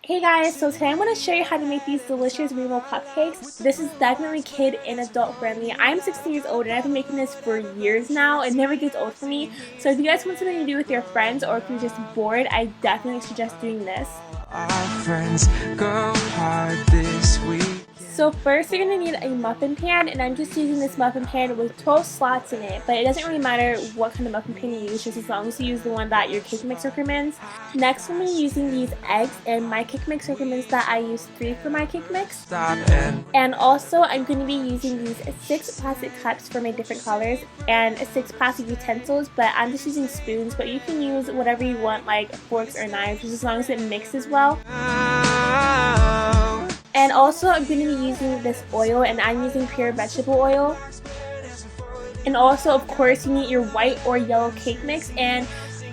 Hey guys, so today I'm going to show you how to make these delicious rainbow cupcakes. This is definitely kid and adult friendly. I'm 16 years old and I've been making this for years now. It never gets old for me. So if you guys want something to do with your friends or if you're just bored, I definitely suggest doing this. Our friends go hard this week. So first you're going to need a muffin pan, and I'm just using this muffin pan with 12 slots in it, but it doesn't really matter what kind of muffin pan you use, just as long as you use the one that your cake mix recommends. Next I'm going to be using these eggs, and my cake mix recommends that I use 3 for my cake mix. And also I'm going to be using these 6 plastic cups for my different colors and 6 plastic utensils, but I'm just using spoons, but you can use whatever you want, like forks or knives, just as long as it mixes well. And also I'm going to be using this oil, and I'm using pure vegetable oil. And also of course you need your white or yellow cake mix, and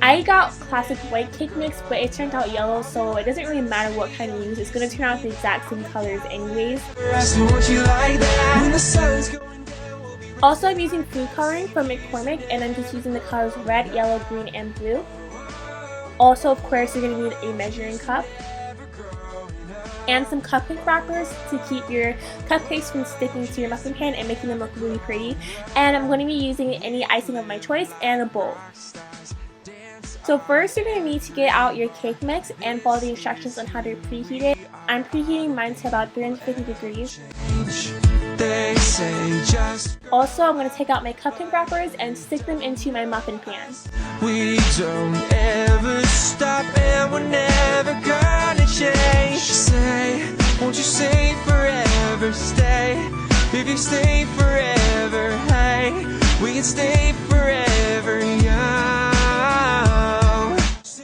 I got classic white cake mix, but it turned out yellow, so it doesn't really matter what kind you use. It's going to turn out the exact same colors anyways. Also I'm using food coloring from McCormick, and I'm just using the colors red, yellow, green, and blue. Also of course you're going to need a measuring cup and some cupcake wrappers to keep your cupcakes from sticking to your muffin pan and making them look really pretty. And I'm going to be using any icing of my choice and a bowl. So first you're going to need to get out your cake mix and follow the instructions on how to preheat it. I'm preheating mine to about 350 degrees. Also I'm going to take out my cupcake wrappers and stick them into my muffin pan. We don't ever stop and we're never gonna change. Say, won't you stay forever, stay. If you stay forever, hey, we can stay forever young.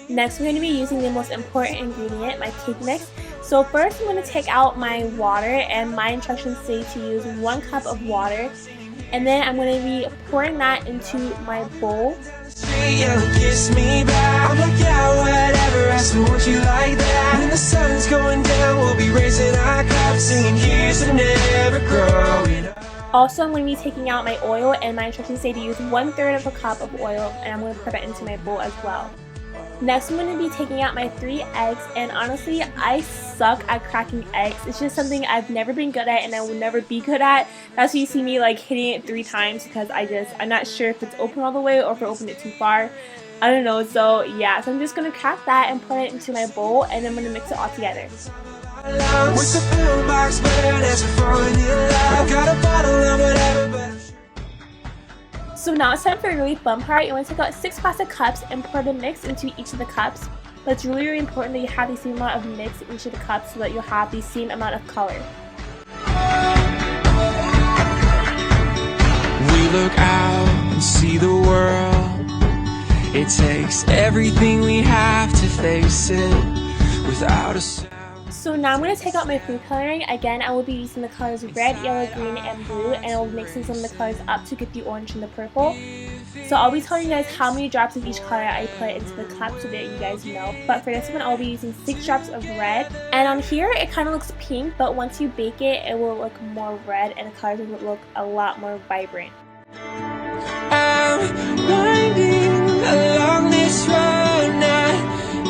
Next, I'm going to be using the most important ingredient, my cake mix. So first I'm going to take out my water, and my instructions say to use 1 cup of water. And then I'm going to be pouring that into my bowl. Kiss me back. I'm like, yeah, whatever. Ask me what you like that. When the sun's going down, we'll be raising our cups, singing here's to never growing up. Also, I'm going to be taking out my oil, and my instructions say to use 1/3 of a cup of oil, and I'm going to pour that into my bowl as well. Next, I'm going to be taking out my 3 eggs, and honestly, I suck at cracking eggs. It's just something I've never been good at, and I will never be good at. That's why you see me like hitting it 3 times, because I'm not sure if it's open all the way or if I opened it too far. I don't know, so yeah. So I'm just going to crack that and put it into my bowl, and I'm going to mix it all together. So now it's time for a really fun part. You want to take out 6 plastic cups and pour the mix into each of the cups. But it's really, really important that you have the same amount of mix in each of the cups so that you'll have the same amount of color. We look out and see the world. It takes everything we have to face it without a sound. So now I'm going to take out my food coloring. Again, I will be using the colors red, yellow, green, and blue, and I will be mixing some of the colors up to get the orange and the purple. So I'll be telling you guys how many drops of each color I put into the cup so that you guys know. But for this one, I'll be using 6 drops of red. And on here, it kind of looks pink, but once you bake it, it will look more red, and the colors will look a lot more vibrant. I'm winding along this road, not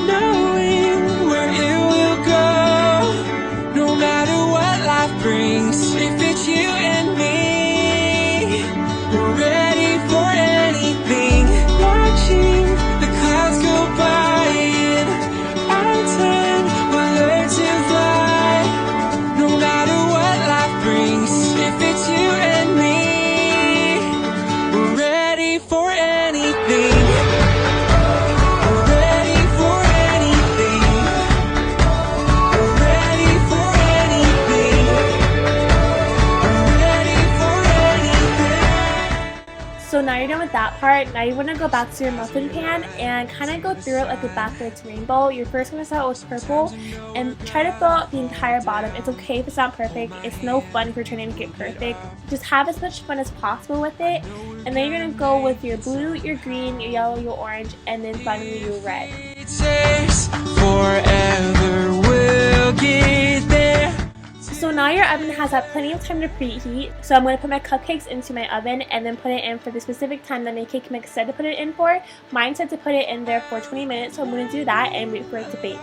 knowing where it will go. No matter what life brings, if it's you and me, we're ready for anything. Watching the clouds go by, and our time will learn to fly. No matter what life brings, if it's you and me, we're ready for anything. So now you're done with that part. Now you want to go back to your muffin pan and kind of go through it like a backwards rainbow. You're first going to start with purple and try to fill out the entire bottom. It's okay if it's not perfect. It's no fun if you're trying to make it perfect. Just have as much fun as possible with it. And then you're going to go with your blue, your green, your yellow, your orange, and then finally your red. It takes forever, we'll get there. So now your oven has had plenty of time to preheat. So I'm going to put my cupcakes into my oven and then put it in for the specific time that my cake mix said to put it in for. Mine said to put it in there for 20 minutes, so I'm going to do that and wait for it to bake.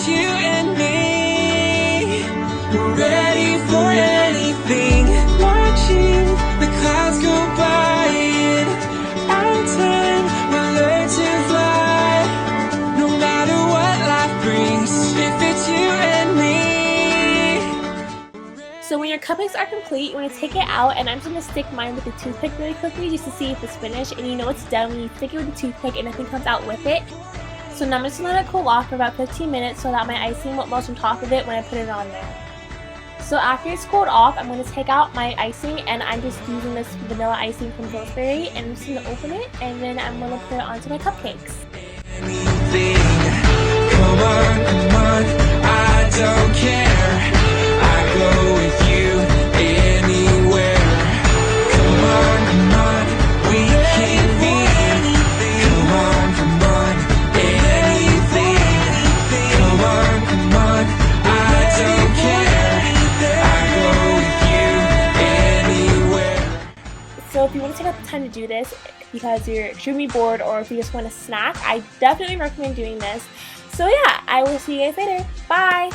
it's you and me, we're ready for anything. Watching the clouds go by, in our time we'll learn to fly. No matter what life brings, if it's you and me. So when your cupcakes are complete, you want to take it out, and I'm just going to stick mine with the toothpick really quickly just to see if it's finished. And you know it's done when you stick it with the toothpick and nothing comes out with it. So now I'm just going to let it cool off for about 15 minutes so that my icing won't melt on top of it when I put it on there. So after it's cooled off, I'm going to take out my icing, and I'm just using this vanilla icing from Pillsbury, and I'm just going to open it, and then I'm going to put it onto my cupcakes. Anything, come on, I don't care. I go with you anywhere. Come on, we can be. Come on, anything. Come on, I don't care. I go with you anywhere. So if you want to take out the time to do this because you're extremely bored or if you just want a snack, I definitely recommend doing this. So yeah, I will see you guys later. Bye!